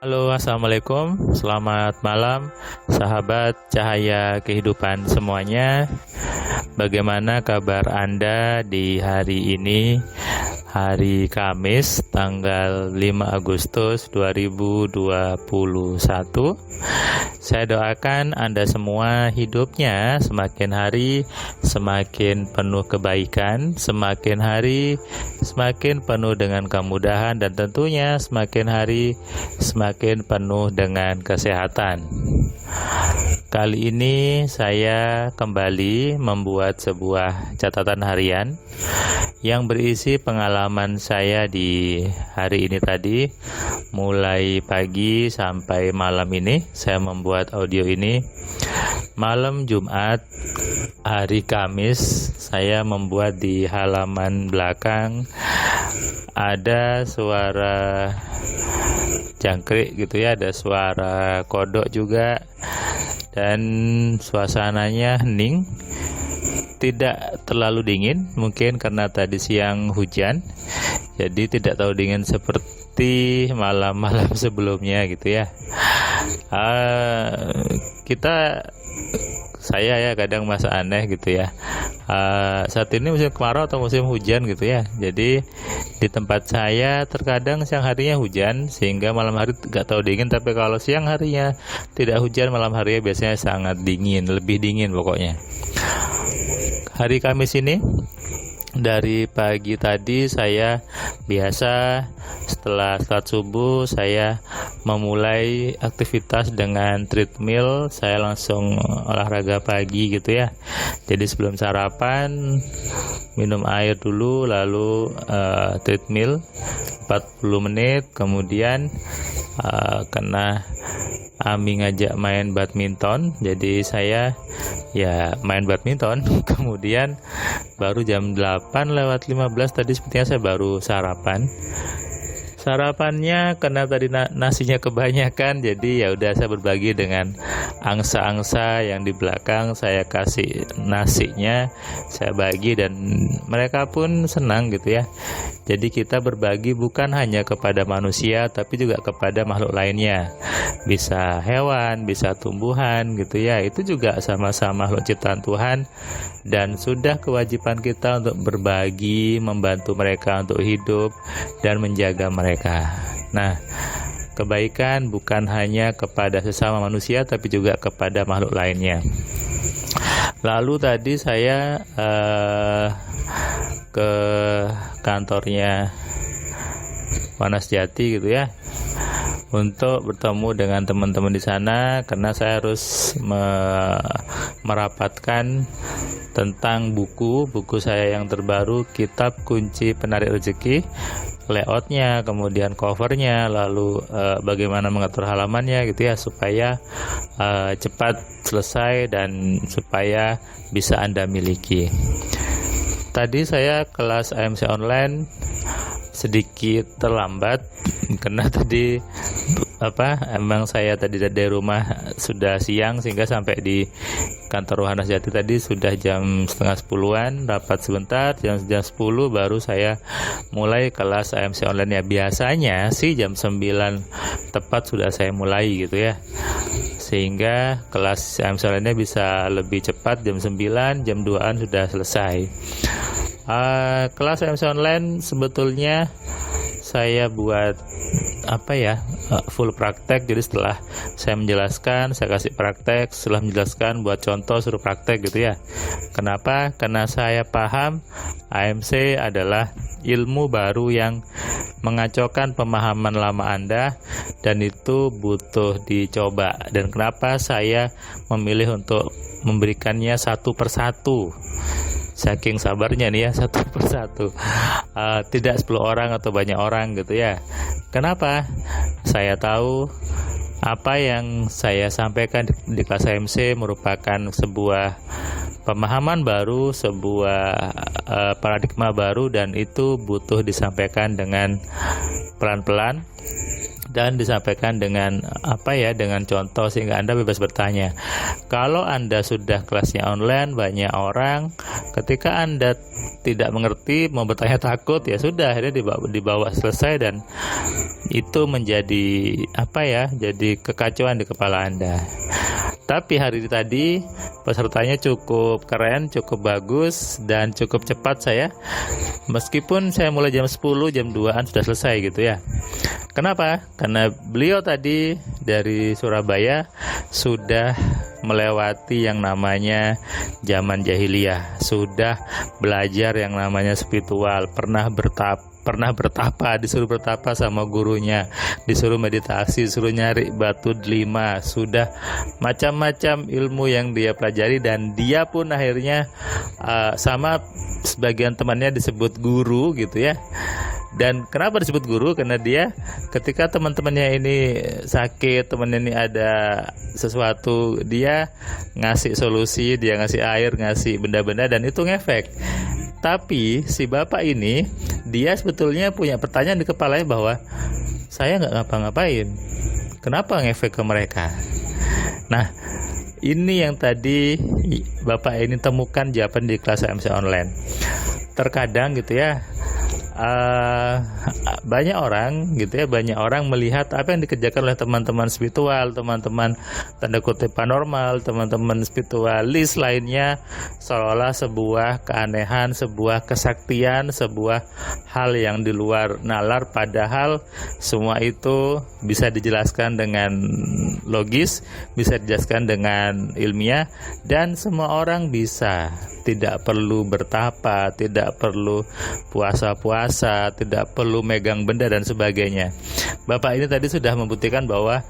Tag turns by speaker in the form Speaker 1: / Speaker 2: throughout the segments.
Speaker 1: Halo, assalamualaikum. Selamat malam, sahabat cahaya kehidupan semuanya. Bagaimana kabar Anda di hari ini? Hari Kamis, tanggal 5 Agustus 2021. Saya doakan Anda semua hidupnya semakin hari semakin penuh kebaikan, semakin hari semakin penuh dengan kemudahan, dan tentunya semakin hari semakin penuh dengan kesehatan. Kali ini saya kembali membuat sebuah catatan harian yang berisi pengalaman saya di hari ini tadi. Mulai pagi sampai malam ini saya membuat audio ini. Malam Jumat, hari Kamis, saya membuat di halaman belakang ada suara jangkrik gitu ya, ada suara kodok juga, dan suasananya hening, tidak terlalu dingin, mungkin karena tadi siang hujan, jadi tidak terlalu dingin seperti malam-malam sebelumnya gitu ya. Saya ya kadang masa aneh gitu ya. Saat ini musim kemarau atau musim hujan gitu ya. Jadi di tempat saya terkadang siang harinya hujan sehingga malam hari nggak tahu dingin. Tapi kalau siang harinya tidak hujan, malam harinya biasanya sangat dingin, lebih dingin pokoknya. Hari Kamis ini dari pagi tadi saya biasa setelah salat subuh saya memulai aktivitas dengan treadmill. Saya langsung olahraga pagi gitu ya. Jadi sebelum sarapan minum air dulu, lalu treadmill 40 menit, kemudian karena Ami ngajak main badminton, jadi saya ya main badminton. Kemudian baru jam 8:15 tadi sepertinya saya baru sarapannya karena tadi nasinya kebanyakan, jadi ya udah saya berbagi dengan angsa-angsa yang di belakang. Saya kasih nasinya, saya bagi, dan mereka pun senang gitu ya. Jadi kita berbagi bukan hanya kepada manusia tapi juga kepada makhluk lainnya, bisa hewan, bisa tumbuhan gitu ya. Itu juga sama-sama makhluk ciptaan Tuhan, dan sudah kewajiban kita untuk berbagi, membantu mereka untuk hidup dan menjaga mereka. Nah, kebaikan bukan hanya kepada sesama manusia tapi juga kepada makhluk lainnya. Lalu tadi saya ke kantornya Wanasjati gitu ya, untuk bertemu dengan teman-teman di sana karena saya harus merapatkan tentang buku saya yang terbaru, Kitab Kunci Penarik Rezeki, layoutnya, kemudian covernya, lalu bagaimana mengatur halamannya gitu ya, supaya cepat selesai dan supaya bisa Anda miliki. Tadi saya kelas AMC online sedikit terlambat karena tadi emang saya tadi dari rumah sudah siang sehingga sampai di kantor Wanasjati tadi sudah jam setengah 10-an, rapat sebentar, jam 10 baru saya mulai kelas AMC online ya. Biasanya sih jam 9 tepat sudah saya mulai gitu ya, sehingga kelas AMC online-nya bisa lebih cepat, jam 9, jam 2-an sudah selesai. Kelas AMC online sebetulnya saya buat full praktek. Jadi setelah saya menjelaskan, saya kasih praktek, setelah menjelaskan buat contoh, suruh praktek gitu ya. Kenapa? Karena saya paham AMC adalah ilmu baru yang mengacaukan pemahaman lama Anda, dan itu butuh dicoba. Dan kenapa saya memilih untuk memberikannya satu persatu, saking sabarnya nih ya, satu persatu, tidak 10 orang atau banyak orang gitu ya. Kenapa? Saya tahu apa yang saya sampaikan di kelas AMC merupakan sebuah pemahaman baru, sebuah paradigma baru, dan itu butuh disampaikan dengan pelan-pelan dan disampaikan dengan dengan contoh sehingga Anda bebas bertanya. Kalau Anda sudah kelasnya online, banyak orang, ketika Anda tidak mengerti, mau bertanya takut, ya sudah, akhirnya dibawa selesai dan itu menjadi apa ya? Jadi kekacauan di kepala Anda. Tapi hari tadi pesertanya cukup keren, cukup bagus, dan cukup cepat saya. Meskipun saya mulai jam 10, jam 2-an sudah selesai gitu ya. Kenapa? Karena beliau tadi dari Surabaya sudah melewati yang namanya zaman jahiliyah, sudah belajar yang namanya spiritual, pernah bertapa, disuruh bertapa sama gurunya, disuruh meditasi, disuruh nyari batu delima, sudah macam-macam ilmu yang dia pelajari, dan dia pun akhirnya sama sebagian temannya disebut guru gitu ya. Dan kenapa disebut guru? Karena dia ketika teman-temannya ini sakit, temannya ini ada sesuatu, dia ngasih solusi, dia ngasih air, ngasih benda-benda, dan itu ngefek. Tapi si bapak ini, dia sebetulnya punya pertanyaan di kepalanya bahwa saya nggak ngapa-ngapain, kenapa ngefek ke mereka? Nah, ini yang tadi bapak ini temukan jawaban di kelas AMC online. Terkadang gitu ya, banyak orang gitu ya, banyak orang melihat apa yang dikerjakan oleh teman-teman spiritual, teman-teman tanda kutip paranormal, teman-teman spiritualis lainnya, seolah-olah sebuah keanehan, sebuah kesaktian, sebuah hal yang di luar nalar, padahal semua itu bisa dijelaskan dengan logis, bisa dijelaskan dengan ilmiah, dan semua orang bisa. Tidak perlu bertapa, tidak perlu puasa-puasa, tidak perlu megang benda dan sebagainya. Bapak ini tadi sudah membuktikan bahwa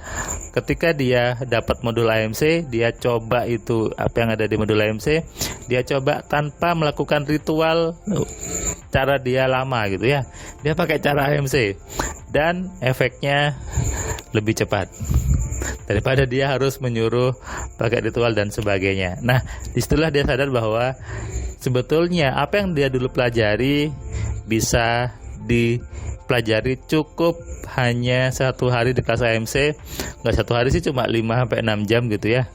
Speaker 1: ketika dia dapat modul AMC, dia coba itu apa yang ada di modul AMC, dia coba tanpa melakukan ritual cara dia lama gitu ya. Dia pakai cara AMC dan efeknya lebih cepat daripada dia harus menyuruh pakai ritual dan sebagainya. Nah, disitulah dia sadar bahwa sebetulnya apa yang dia dulu pelajari bisa dipelajari cukup hanya 1 hari di kelas AMC. Nggak 1 hari sih, cuma 5-6 jam gitu ya.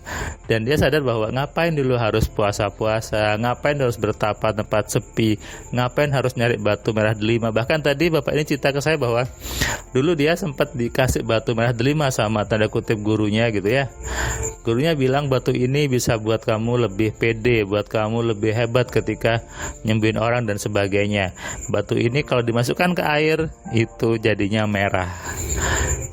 Speaker 1: Dan dia sadar bahwa ngapain dulu harus puasa-puasa, ngapain harus bertapa tempat sepi, ngapain harus nyari batu merah delima. Bahkan tadi bapak ini cerita ke saya bahwa dulu dia sempat dikasih batu merah delima sama tanda kutip gurunya gitu ya. Gurunya bilang batu ini bisa buat kamu lebih pede, buat kamu lebih hebat ketika nyembuhin orang dan sebagainya. Batu ini kalau dimasukkan ke air itu jadinya merah.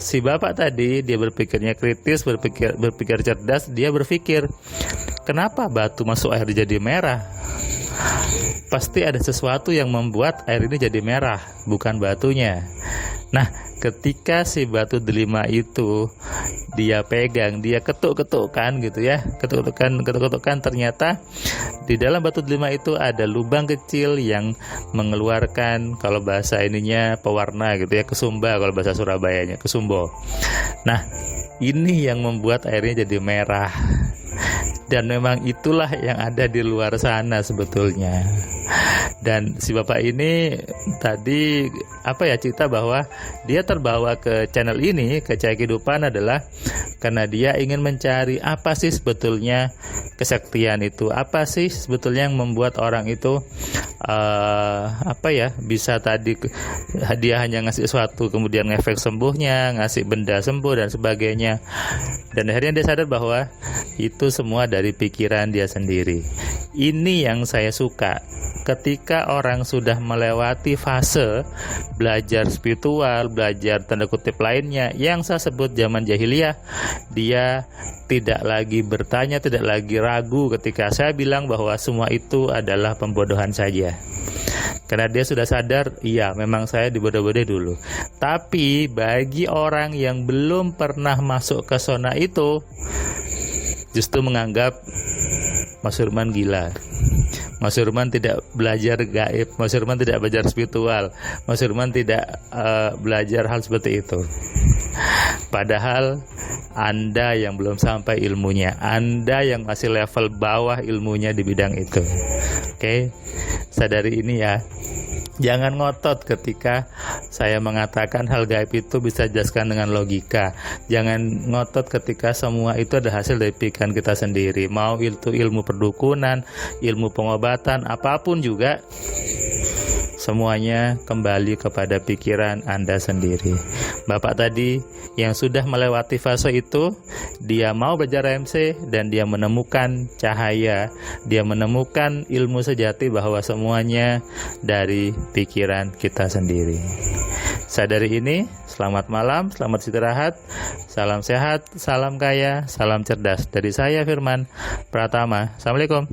Speaker 1: Si bapak tadi dia berpikirnya kritis, berpikir cerdas, dia berpikir kenapa batu masuk air jadi merah? Pasti ada sesuatu yang membuat air ini jadi merah, bukan batunya. Nah, ketika si batu delima itu dia pegang, dia ketuk-ketukkan gitu ya, ketuk-ketukkan, ternyata di dalam batu delima itu ada lubang kecil yang mengeluarkan, kalau bahasa ininya pewarna gitu ya, kesumba, kalau bahasa Surabayanya kesumbo. Nah, ini yang membuat airnya jadi merah. Dan memang itulah yang ada di luar sana sebetulnya. Dan si bapak ini tadi cerita bahwa dia terbawa ke channel ini, ke Cahaya Kehidupan, adalah karena dia ingin mencari apa sih sebetulnya kesaktian itu, apa sih sebetulnya yang membuat orang itu bisa tadi dia hanya ngasih sesuatu kemudian ngefek sembuhnya, ngasih benda sembuh dan sebagainya. Dan akhirnya dia sadar bahwa itu semua dari pikiran dia sendiri. Ini yang saya suka. Ketika orang sudah melewati fase belajar spiritual, belajar tanda kutip lainnya yang saya sebut zaman jahiliyah, dia tidak lagi bertanya, tidak lagi ragu ketika saya bilang bahwa semua itu adalah pembodohan saja. Karena dia sudah sadar, iya memang saya dibodoh-bodoh dulu. Tapi bagi orang yang belum pernah masuk ke zona itu, justru menganggap Mas Firman gila, Mas Firman tidak belajar gaib, Mas Firman tidak belajar spiritual, Mas Firman tidak belajar hal seperti itu. Padahal Anda yang belum sampai ilmunya, Anda yang masih level bawah ilmunya di bidang itu. Oke, sadari ini ya. Jangan ngotot ketika saya mengatakan hal gaib itu bisa dijelaskan dengan logika. Jangan ngotot ketika semua itu ada hasil dari pikiran kita sendiri. Mau itu ilmu perdukunan, ilmu pengobatan, apapun juga, semuanya kembali kepada pikiran Anda sendiri. Bapak tadi yang sudah melewati fase itu, dia mau belajar MC dan dia menemukan cahaya, dia menemukan ilmu sejati bahwa semuanya dari pikiran kita sendiri. Sadari ini, selamat malam, selamat istirahat, salam sehat, salam kaya, salam cerdas. Dari saya Firman Pratama. Assalamualaikum.